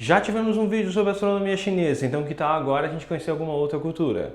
Já tivemos um vídeo sobre astronomia chinesa, então que tal agora a gente conhecer alguma outra cultura?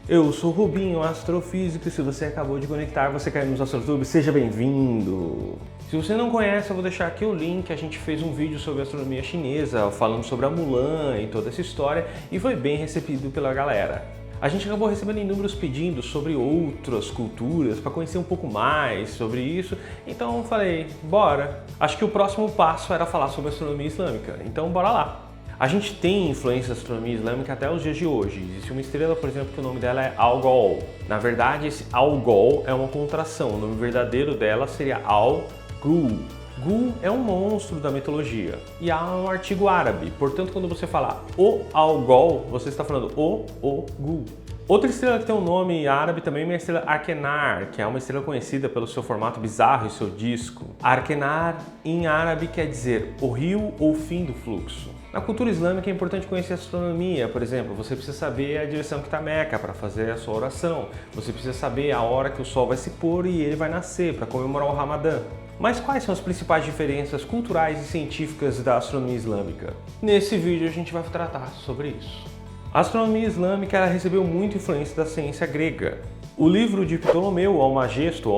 Eu sou o Rubinho, astrofísico, e se você acabou de conectar, você caiu no AstroTube, seja bem-vindo! Se você não conhece, eu vou deixar aqui o link, a gente fez um vídeo sobre astronomia chinesa, falando sobre a Mulan e toda essa história, e foi bem recebido pela galera. A gente acabou recebendo inúmeros pedidos sobre outras culturas, para conhecer um pouco mais sobre isso, então eu falei, bora! Acho que o próximo passo era falar sobre astronomia islâmica, então bora lá! A gente tem influência da astronomia islâmica até os dias de hoje. Existe uma estrela, por exemplo, que o nome dela é Algol. Na verdade, esse Algol é uma contração. O nome verdadeiro dela seria Al-Ghul. Ghul é um monstro da mitologia. E há um artigo árabe. Portanto, quando você falar o Algol, você está falando o Ghul. Outra estrela que tem um nome árabe também é a estrela Arkenar, que é uma estrela conhecida pelo seu formato bizarro e seu disco. Arkenar, em árabe, quer dizer o rio ou fim do fluxo. Na cultura islâmica é importante conhecer a astronomia, por exemplo, você precisa saber a direção que está Meca para fazer a sua oração, você precisa saber a hora que o sol vai se pôr e ele vai nascer para comemorar o Ramadã. Mas quais são as principais diferenças culturais e científicas da astronomia islâmica? Nesse vídeo a gente vai tratar sobre isso. A astronomia islâmica ela recebeu muita influência da ciência grega. O livro de Ptolomeu, o Almagesto,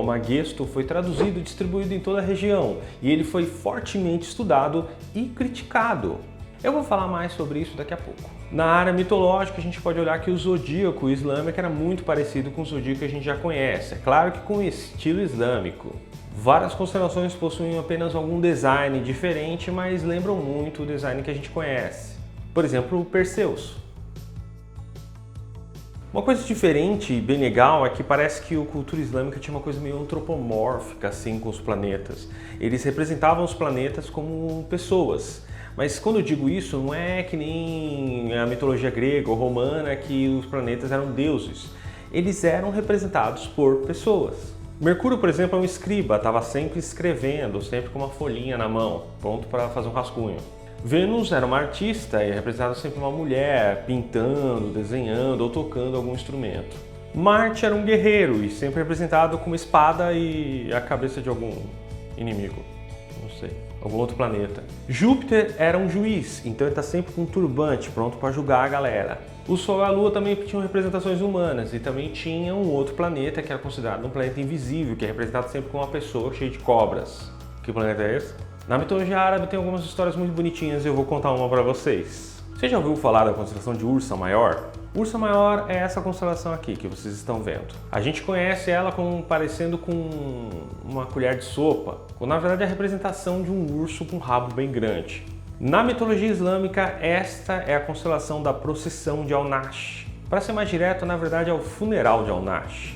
foi traduzido e distribuído em toda a região, e ele foi fortemente estudado e criticado. Eu vou falar mais sobre isso daqui a pouco. Na área mitológica, a gente pode olhar que o zodíaco islâmico era muito parecido com o zodíaco que a gente já conhece, é claro que com estilo islâmico. Várias constelações possuem apenas algum design diferente, mas lembram muito o design que a gente conhece. Por exemplo, o Perseus. Uma coisa diferente e bem legal é que parece que a cultura islâmica tinha uma coisa meio antropomórfica assim com os planetas. Eles representavam os planetas como pessoas. Mas quando eu digo isso, não é que nem a mitologia grega ou romana que os planetas eram deuses. Eles eram representados por pessoas. Mercúrio, por exemplo, é um escriba, estava sempre escrevendo, sempre com uma folhinha na mão, pronto para fazer um rascunho. Vênus era uma artista e representava sempre uma mulher, pintando, desenhando ou tocando algum instrumento. Marte era um guerreiro e sempre representado com uma espada e a cabeça de algum inimigo, não sei, algum outro planeta. Júpiter era um juiz, então ele está sempre com um turbante, pronto para julgar a galera. O Sol e a Lua também tinham representações humanas e também tinha um outro planeta que era considerado um planeta invisível, que é representado sempre com uma pessoa cheia de cobras. Que planeta é esse? Na mitologia árabe tem algumas histórias muito bonitinhas e eu vou contar uma para vocês. Você já ouviu falar da constelação de Ursa Maior? Ursa Maior é essa constelação aqui que vocês estão vendo. A gente conhece ela como parecendo com uma colher de sopa, quando na verdade é a representação de um urso com um rabo bem grande. Na mitologia islâmica, esta é a constelação da procissão de Al-Nash. Para ser mais direto, na verdade é o funeral de Al-Nash.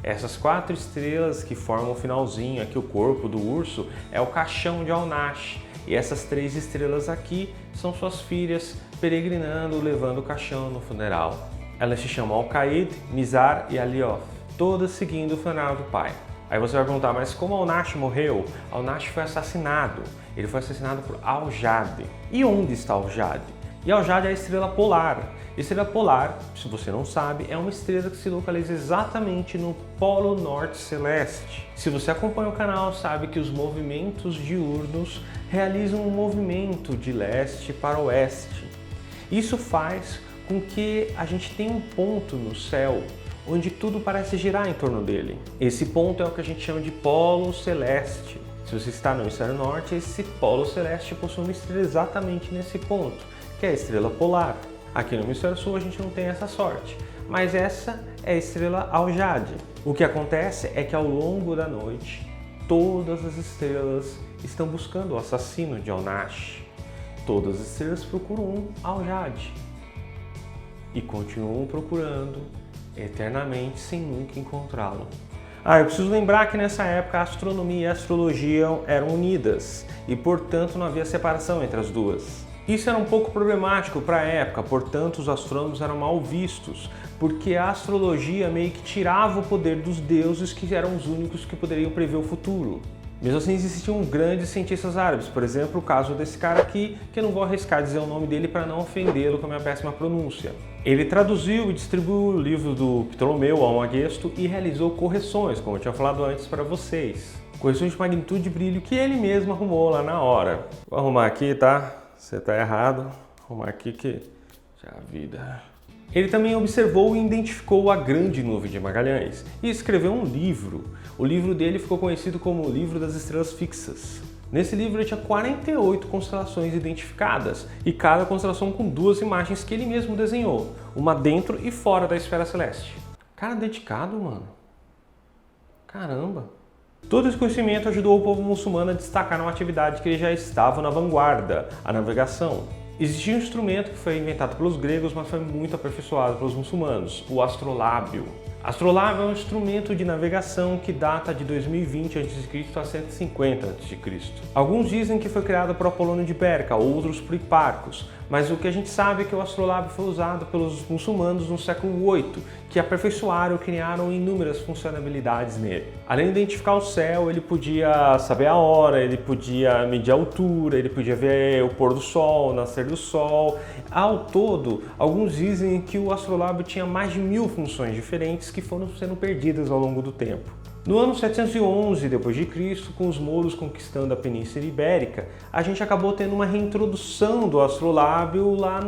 Essas 4 estrelas que formam o finalzinho aqui, o corpo do urso, é o caixão de Al-Nash. E essas 3 estrelas aqui são suas filhas peregrinando, levando o caixão no funeral. Elas se chamam Al-Qaid, Mizar e Alioth, todas seguindo o funeral do pai. Aí você vai perguntar, mas como Al-Nash morreu? Al-Nash foi assassinado. Ele foi assassinado por Al-Jade. E onde está Al-Jade? E Al-Jade é a estrela polar. Estrela polar, se você não sabe, é uma estrela que se localiza exatamente no Polo Norte Celeste. Se você acompanha o canal, sabe que os movimentos diurnos realizam um movimento de leste para oeste. Isso faz com que a gente tenha um ponto no céu onde tudo parece girar em torno dele. Esse ponto é o que a gente chama de Polo Celeste. Se você está no hemisfério norte, esse Polo Celeste possui uma estrela exatamente nesse ponto, que é a estrela polar. Aqui no hemisfério sul a gente não tem essa sorte, mas essa é a estrela Al-Jade. O que acontece é que ao longo da noite, todas as estrelas estão buscando o assassino de Al-Nash. Todas as estrelas procuram Al-Jade e continuam procurando eternamente sem nunca encontrá-lo. Eu preciso lembrar que nessa época a astronomia e a astrologia eram unidas e, portanto, não havia separação entre as duas. Isso era um pouco problemático para a época, portanto os astrônomos eram mal vistos, porque a astrologia meio que tirava o poder dos deuses que eram os únicos que poderiam prever o futuro. Mesmo assim, existiam grandes cientistas árabes, por exemplo, o caso desse cara aqui, que eu não vou arriscar dizer o nome dele para não ofendê-lo com a minha péssima pronúncia. Ele traduziu e distribuiu o livro do Ptolomeu Almagesto e realizou correções, como eu tinha falado antes para vocês. Correções de magnitude e brilho que ele mesmo arrumou lá na hora. Vou arrumar aqui, tá? Você tá errado. Vou arrumar aqui que... já vida... Ele também observou e identificou a Grande Nuvem de Magalhães e escreveu um livro. O livro dele ficou conhecido como o Livro das Estrelas Fixas. Nesse livro ele tinha 48 constelações identificadas e cada constelação com 2 imagens que ele mesmo desenhou, uma dentro e fora da esfera celeste. Cara dedicado, mano. Caramba. Todo esse conhecimento ajudou o povo muçulmano a destacar numa atividade que ele já estava na vanguarda, a navegação. Existia um instrumento que foi inventado pelos gregos, mas foi muito aperfeiçoado pelos muçulmanos, o astrolábio. Astrolábio é um instrumento de navegação que data de 2020 a.C. a 150 a.C. Alguns dizem que foi criado por Apolônio de Perca, outros por Hiparcos, mas o que a gente sabe é que o astrolábio foi usado pelos muçulmanos no século VIII, que aperfeiçoaram e criaram inúmeras funcionalidades nele. Além de identificar o céu, ele podia saber a hora, ele podia medir a altura, ele podia ver o pôr do sol, o nascer do sol. Ao todo, alguns dizem que o astrolábio tinha mais de 1000 funções diferentes que foram sendo perdidas ao longo do tempo. No ano 711 d.C., com os mouros conquistando a Península Ibérica, a gente acabou tendo uma reintrodução do astrolábio lá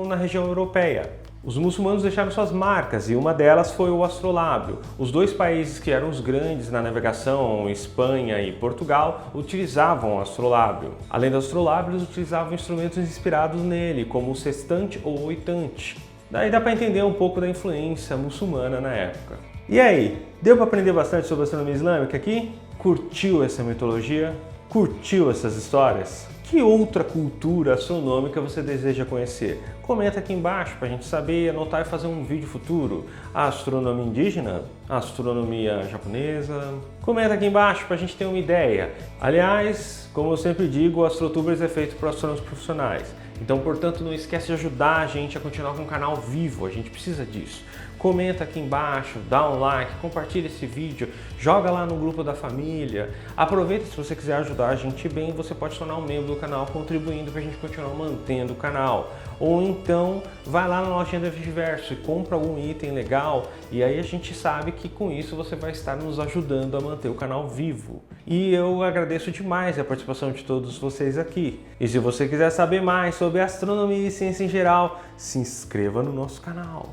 na região europeia. Os muçulmanos deixaram suas marcas e uma delas foi o astrolábio. Os 2 países que eram os grandes na navegação, Espanha e Portugal, utilizavam o astrolábio. Além do astrolábio, eles utilizavam instrumentos inspirados nele, como o sextante ou o oitante. Daí dá para entender um pouco da influência muçulmana na época. E aí, deu para aprender bastante sobre a astronomia islâmica aqui? Curtiu essa mitologia? Curtiu essas histórias? Que outra cultura astronômica você deseja conhecer? Comenta aqui embaixo para a gente saber, anotar e fazer um vídeo futuro. A astronomia indígena? A astronomia japonesa? Comenta aqui embaixo para a gente ter uma ideia. Aliás, como eu sempre digo, o AstroTubers é feito por astrônomos profissionais. Então, portanto, não esquece de ajudar a gente a continuar com o canal vivo, a gente precisa disso. Comenta aqui embaixo, dá um like, compartilha esse vídeo, joga lá no grupo da família. Aproveita, se você quiser ajudar a gente bem, você pode se tornar um membro do canal contribuindo para a gente continuar mantendo o canal. Ou então, vai lá na lojinha da Vidiverso e compra algum item legal e aí a gente sabe que com isso você vai estar nos ajudando a manter o canal vivo. E eu agradeço demais a participação de todos vocês aqui. E se você quiser saber mais sobre astronomia e ciência em geral, se inscreva no nosso canal.